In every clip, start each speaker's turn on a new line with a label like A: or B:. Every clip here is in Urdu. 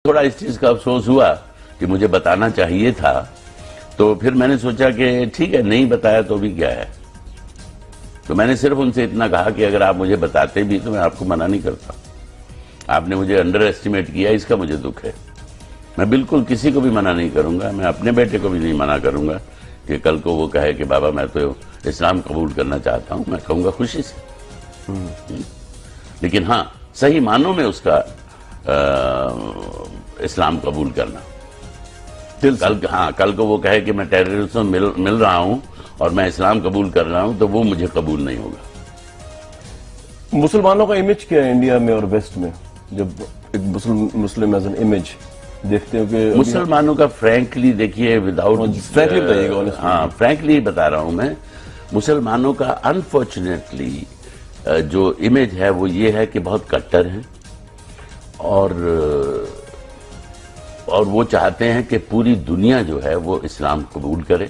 A: تھوڑا اس چیز کا افسوس ہوا کہ مجھے بتانا چاہیے تھا، تو پھر میں نے سوچا کہ ٹھیک ہے نہیں بتایا تو بھی کیا ہے، تو میں نے صرف ان سے اتنا کہا کہ اگر آپ مجھے بتاتے بھی تو میں آپ کو منع نہیں کرتا. آپ نے مجھے انڈر ایسٹیمیٹ کیا، اس کا مجھے دکھ ہے. میں بالکل کسی کو بھی منع نہیں کروں گا، میں اپنے بیٹے کو بھی نہیں منع کروں گا کہ کل کو وہ کہے کہ بابا میں تو اسلام قبول کرنا چاہتا ہوں. میں کہوں گا خوشی سے، لیکن ہاں صحیح معنوں میں اس کا اسلام قبول کرنا. کل کو وہ کہے کہ میں ٹیررسٹ سے مل رہا ہوں اور میں اسلام قبول کر رہا ہوں تو وہ مجھے قبول نہیں ہوگا.
B: مسلمانوں کا امیج کیا ہے انڈیا میں اور ویسٹ میں؟ جب ایک مسلم ایز این امیج دیکھتے ہو کہ
A: مسلمانوں کا فرینکلی دیکھیے
B: فرینکلی بتائیے گا.
A: ہاں فرینکلی بتا رہا ہوں میں. مسلمانوں کا انفارچونیٹلی جو امیج ہے وہ یہ ہے کہ بہت کٹر ہیں اور وہ چاہتے ہیں کہ پوری دنیا جو ہے وہ اسلام قبول کرے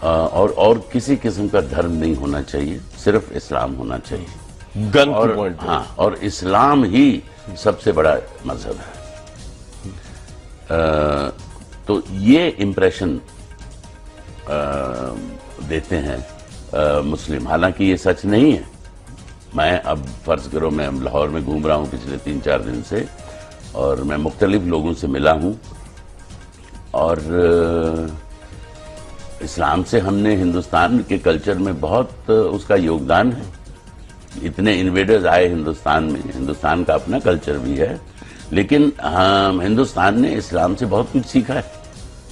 A: اور کسی قسم کا دھرم نہیں ہونا چاہیے، صرف اسلام ہونا چاہیے.
B: گن کی پوائنٹ.
A: ہاں، اور اسلام ہی سب سے بڑا مذہب ہے. تو یہ امپریشن دیتے ہیں مسلم، حالانکہ یہ سچ نہیں ہے. میں اب فرض کرو میں لاہور میں گھوم رہا ہوں پچھلے 3-4 دن سے، اور میں مختلف لوگوں سے ملا ہوں، اور اسلام سے ہم نے ہندوستان کے کلچر میں بہت اس کا یوگدان ہے. اتنے انویڈرز آئے ہندوستان میں، ہندوستان کا اپنا کلچر بھی ہے، لیکن ہندوستان نے اسلام سے بہت کچھ سیکھا ہے.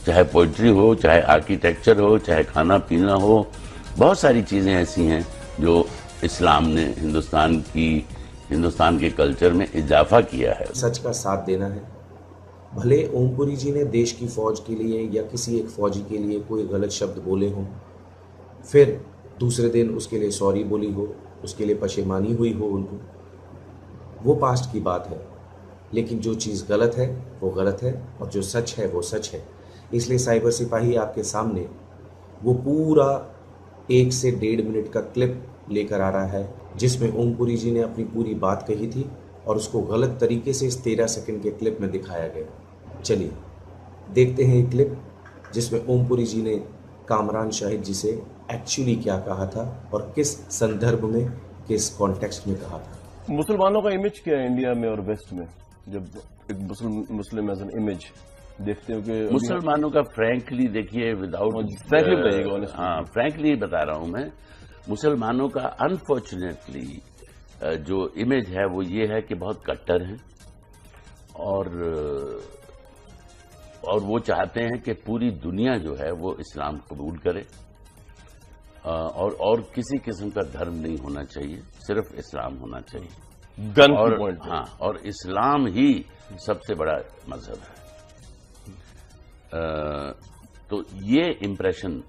A: چاہے پوئٹری ہو، چاہے آرکیٹیکچر ہو، چاہے کھانا پینا ہو، بہت ساری چیزیں ایسی ہیں جو اسلام نے ہندوستان کے کلچر میں اضافہ کیا ہے.
C: سچ کا ساتھ دینا ہے. بھلے اوم پوری جی نے دیش کی فوج کے لیے یا کسی ایک فوجی کے لیے کوئی غلط شبد بولے ہوں، پھر دوسرے دن اس کے لیے سوری بولی ہو، اس کے لیے پشیمانی ہوئی ہو ان کو، وہ پاسٹ کی بات ہے. لیکن جو چیز غلط ہے وہ غلط ہے، اور جو سچ ہے وہ سچ ہے. اس لیے سائبر سپاہی آپ کے سامنے وہ پورا 1 سے 1.5 منٹ کا کلپ لے کر آ رہا ہے، جس میں اوم پوری جی نے اپنی پوری بات کہی تھی اور اس کو غلط طریقے سے اس 13 سیکنڈ کے کلپ میں دکھایا گیا. چلیے دیکھتے ہیں یہ کلپ، جس میں اوم پوری جی نے کامران شاہد جی سے ایکچولی کیا کہا تھا اور کس سندربھ میں، کس کانٹیکسٹ میں کہا تھا.
B: مسلمانوں کا امیج کیا ہے انڈیا میں اور ویسٹ میں؟ جب ایک مسلم ایز این امیج دیکھتے ہو کہ
A: مسلمانوں کا فرینکلی دیکھیے
B: فرینکلی بتائیے گا.
A: ہاں فرینکلی بتا رہا ہوں میں. مسلمانوں کا انفارچونیٹلی جو امیج ہے وہ یہ ہے کہ بہت کٹر ہیں اور وہ چاہتے ہیں کہ پوری دنیا جو ہے وہ اسلام قبول کرے اور کسی قسم کا دھرم نہیں ہونا چاہیے، صرف اسلام ہونا چاہیے.
B: گن کی پوائنٹ.
A: ہاں، اور اسلام ہی سب سے بڑا مذہب ہے. تو یہ امپریشن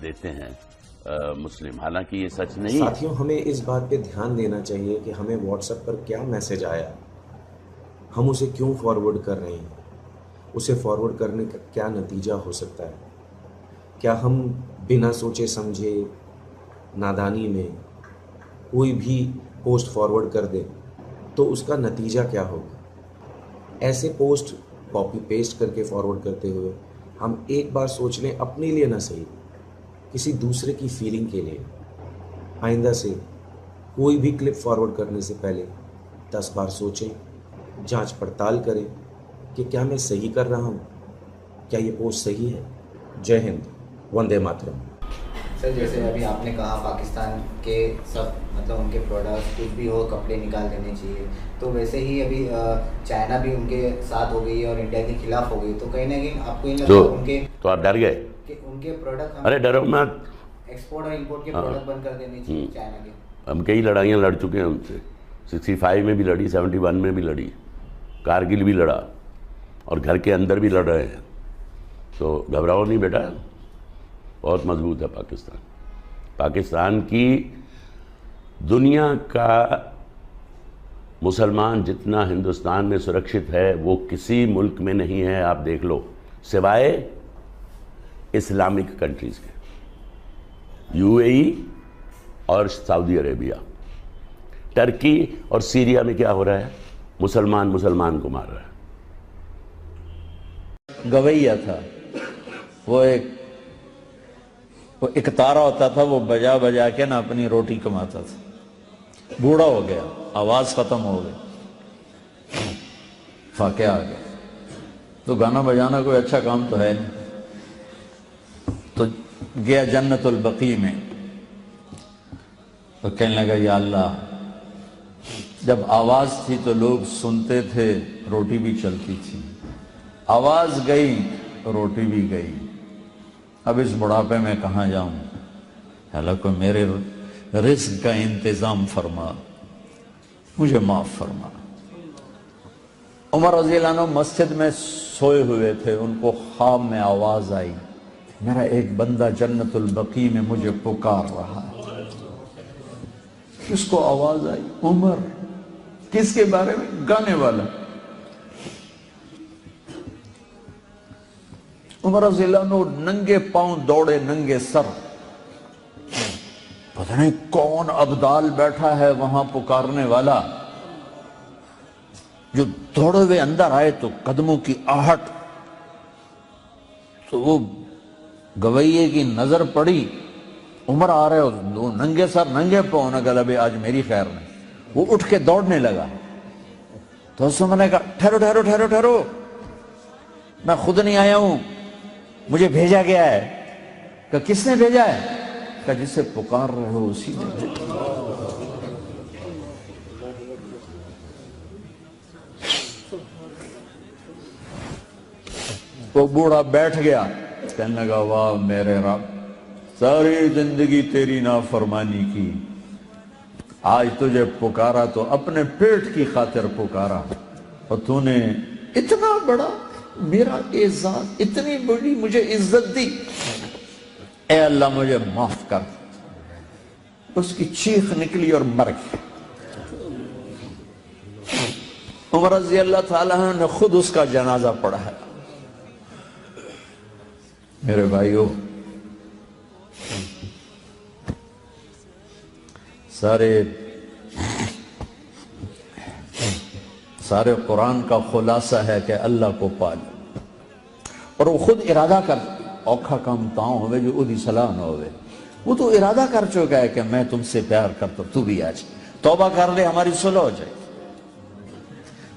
A: دیتے ہیں مسلم، حالانکہ یہ سچ نہیں ہے.
C: ساتھیوں، ہمیں اس بات پہ دھیان دینا چاہیے کہ ہمیں واٹس ایپ پر کیا میسج آیا، ہم اسے کیوں فارورڈ کر رہے ہیں، اسے فارورڈ کرنے کا کیا نتیجہ ہو سکتا ہے. کیا ہم بنا سوچے سمجھے نادانی میں کوئی بھی پوسٹ فارورڈ کر دیں تو اس کا نتیجہ کیا ہوگا. ایسے پوسٹ کاپی پیسٹ کر کے فارورڈ کرتے ہوئے ہم ایک بار سوچ لیں، اپنے لیے نہ صحیح، کسی دوسرے کی فیلنگ کے لیے. آئندہ سے کوئی بھی کلپ فارورڈ کرنے سے پہلے 10 بار سوچیں، جانچ پڑتال کریں کہ کیا میں صحیح کر رہا ہوں، کیا یہ پوسٹ صحیح ہے. جے ہند، وندے ماترم.
D: سر جیسے ابھی آپ نے کہا پاکستان کے سب مطلب ان کے پروڈکٹس کچھ بھی ہو کپڑے نکال دینے چاہیے، تو ویسے ہی ابھی چائنا بھی ان کے ساتھ ہو گئی ہے اور انڈیا کے خلاف ہو گئی، تو کہیں نہ کہیں آپ کو ان کے
A: تو آپ ڈر گئے
D: کہ ان کے پروڈکٹ،
A: ارے ڈرو مت،
D: ایکسپورٹ اور امپورٹ کے پروڈکٹ بند کر دینے چاہیے چائنا کے.
A: ہم کئی لڑائیاں لڑ چکے ہیں ان سے. 65 میں بھی لڑی، 71 میں بھی لڑی، کارگل بھی لڑا، اور گھر کے اندر بھی لڑ رہے ہیں. تو گھبراؤ نہیں بیٹا، بہت مضبوط ہے پاکستان. پاکستان کی دنیا کا مسلمان جتنا ہندوستان میں سرکشت ہے وہ کسی ملک میں نہیں ہے. آپ دیکھ لو، سوائے اسلامک کنٹریز کے، UAE اور سعودی عربیہ. ٹرکی اور سیریا میں کیا ہو رہا ہے؟ مسلمان مسلمان کو مار رہا ہے.
E: گویہ تھا، وہ ایک تارا ہوتا تھا، وہ بجا بجا کے نا اپنی روٹی کماتا تھا. بوڑھا ہو گیا، آواز ختم ہو گئی، فاقہ آ گیا. تو گانا بجانا کوئی اچھا کام تو ہے نہیں. تو گیا جنت البقیع میں، تو کہنے لگا یا اللہ، جب آواز تھی تو لوگ سنتے تھے، روٹی بھی چلتی تھی. آواز گئی، روٹی بھی گئی. اب اس بڑھاپے میں کہاں جاؤں؟ حالانکہ میرے رزق کا انتظام فرما، مجھے معاف فرما. عمر رضی اللہ عنہ مسجد میں سوئے ہوئے تھے، ان کو خواب میں آواز آئی، میرا ایک بندہ جنت البقیع میں مجھے پکار رہا ہے. کس کو آواز آئی؟ عمر. کس کے بارے میں؟ گانے والا. عمر رضی اللہ عنہ ننگے پاؤں دوڑے، ننگے سر. پتہ نہیں کون ابدال بیٹھا ہے وہاں پکارنے والا. جو دوڑے ہوئے اندر آئے تو قدموں کی آہٹ، تو وہ گویے کی نظر پڑی. عمر آ رہے ہو، ننگے سر ننگے پاؤں. نے کہا ابھی آج میری خیر نہیں. وہ اٹھ کے دوڑنے لگا. تو اس میں نے کہا ٹھہرو ٹھہرو ٹھہرو ٹھہرو، میں خود نہیں آیا ہوں، مجھے بھیجا گیا ہے. کہ کس نے بھیجا ہے؟ کہ جسے پکار رہے ہو اسی نے بھیجا. وہ بوڑھا بیٹھ گیا، کہنے لگا واہ میرے رب، ساری زندگی تیری نافرمانی کی، آج تجھے پکارا تو اپنے پیٹ کی خاطر پکارا، اور تو نے اتنا بڑا میرا اعزاز، اتنی بڑی مجھے عزت دی. اے اللہ مجھے معاف کر. اس کی چیخ نکلی اور مر گئی. عمر رضی اللہ تعالیٰ عنہ نے خود اس کا جنازہ پڑھایا. میرے بھائیو، سارے قرآن کا خلاصہ ہے کہ اللہ کو پالو. اور وہ خود ارادہ کر، اوکھا کام تاؤں ہوئے جو ادھی صلاح نہ ہوئے. وہ تو ارادہ کر چکا ہے کہ میں تم سے پیار کرتا ہوں، تو بھی آج توبہ کر لے، ہماری صلح ہو جائے،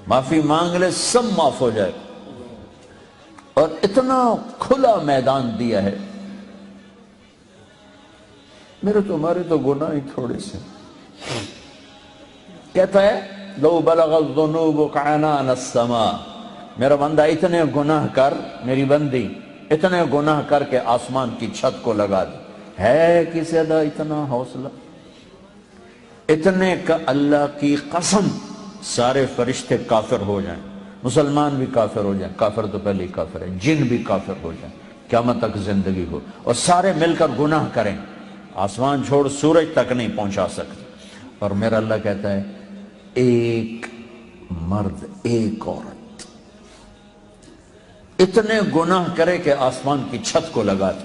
E: معافی مانگ لے، سب معاف ہو جائے. اور اتنا کھلا میدان دیا ہے. میرے تمہارے تو گناہ ہی تھوڑے سے. کہتا ہے لو بلغ الذنوب عنان السماء، میرا بندہ اتنے گناہ کر، میری بندی اتنے گناہ کر کے آسمان کی چھت کو لگا دی. ہے کسی دا اتنا حوصلہ؟ اتنے کا اللہ کی قسم سارے فرشتے کافر ہو جائیں، مسلمان بھی کافر ہو جائیں، کافر تو پہلے ہی کافر ہے، جن بھی کافر ہو جائیں، قیامت تک زندگی ہو، اور سارے مل کر گناہ کریں، آسمان چھوڑ سورج تک نہیں پہنچا سکتے. اور میرا اللہ کہتا ہے ایک مرد ایک عورت اتنے گناہ کرے کہ آسمان کی چھت کو لگا دے.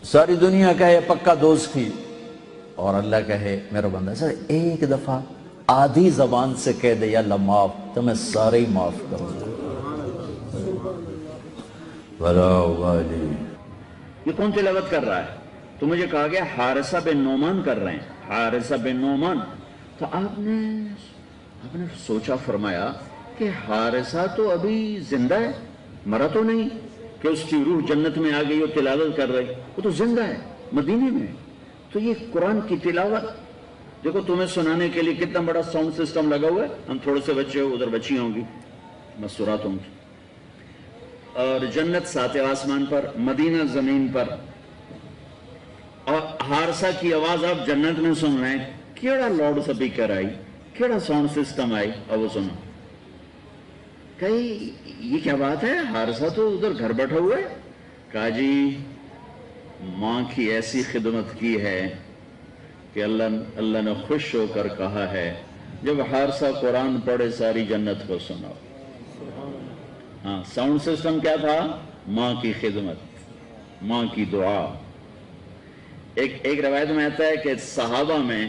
E: ساری دنیا کہے پکا دوست تھی، اور اللہ کہے میرا بندہ سر ایک دفعہ آدھی زبان سے کہہ دے یا اللہ معاف، تو میں سارے ہی معاف کروں گا. ولا والی.
F: یہ کون تلاوت کر رہا ہے؟ تو مجھے کہا گیا حارثہ بن نعمان کر رہے ہیں، حارثہ بن نعمان. تو آپ نے سوچا، فرمایا کہ حارثہ تو ابھی زندہ ہے، مرا تو نہیں کہ اس کی روح جنت میں آ گئی اور تلاوت کر رہی. وہ تو زندہ ہے، مدینے میں. تو یہ قرآن کی تلاوت دیکھو، تمہیں سنانے کے لیے کتنا بڑا ساؤنڈ سسٹم لگا ہوا ہے. ہم تھوڑے سے بچے ہو، ادھر بچی ہوں گی، مسورات ہوں گی. اور جنت ساتویں آسمان پر، مدینہ زمین پر، اور حارثہ کی آواز آپ جنت میں سن رہے ہیں. کیڑا لاؤڈ سپیکر آئی، کیڑا ساؤنڈ سسٹم آئی، اور وہ سنو. کہی یہ کیا بات ہے، حارثہ تو ادھر گھر بیٹھا ہوا ہے. کہا جی ماں کی ایسی خدمت کی ہے کہ اللہ نے خوش ہو کر کہا ہے جب حارثہ قرآن پڑھے ساری جنت کو سناؤ. ہاں، ساؤنڈ سسٹم کیا تھا؟ ماں کی خدمت، ماں کی دعا. ایک روایت میں آتا ہے کہ صحابہ میں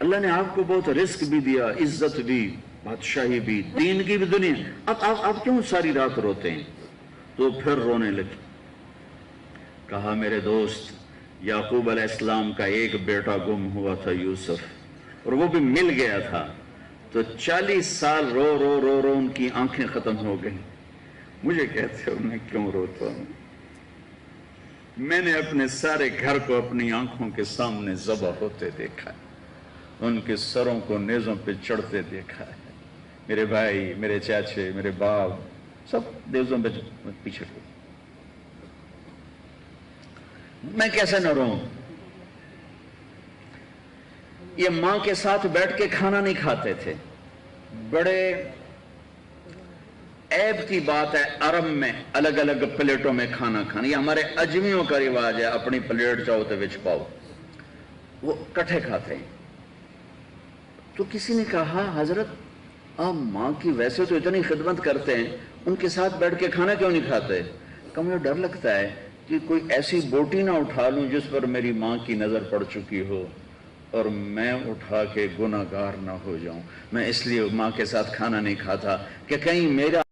F: اللہ نے آپ کو بہت رزق بھی دیا, عزت بھی, بادشاہی بھی, دین کی بھی دنیا. اب آپ کیوں ساری رات روتے ہیں؟ تو پھر رونے لگے. کہا میرے دوست, یعقوب علیہ السلام کا ایک بیٹا گم ہوا تھا, یوسف, اور وہ بھی مل گیا تھا. تو 40 سال رو رو رو رو ان کی آنکھیں ختم ہو گئیں. مجھے کہتے ہو میں کیوں روتا ہوں؟ میں نے اپنے سارے گھر کو اپنی آنکھوں کے سامنے ذبح ہوتے دیکھا ہے, ان کے سروں کو نیزوں پہ چڑھتے دیکھا ہے. میرے بھائی, میرے چاچے, میرے باپ, سب نیزوں پہ پیچھے کو. میں کیسے نہ رہوں؟ یہ ماں کے ساتھ بیٹھ کے کھانا نہیں کھاتے تھے. بڑے عیب کی بات ہے عرب میں الگ الگ پلیٹوں میں کھانا کھانا. یہ ہمارے اجمیوں کا رواج ہے, اپنی پلیٹ چاہو تو وچ پاؤ. وہ کٹھے کھاتے ہیں. تو کسی نے کہا حضرت آپ ماں کی ویسے تو اتنی خدمت کرتے ہیں, ان کے ساتھ بیٹھ کے کھانا کیوں نہیں کھاتے؟ کہ مجھے ڈر لگتا ہے کہ کوئی ایسی بوٹی نہ اٹھا لوں جس پر میری ماں کی نظر پڑ چکی ہو اور میں اٹھا کے گناہگار نہ ہو جاؤں. میں اس لیے ماں کے ساتھ کھانا نہیں کھاتا کہ کہیں میرا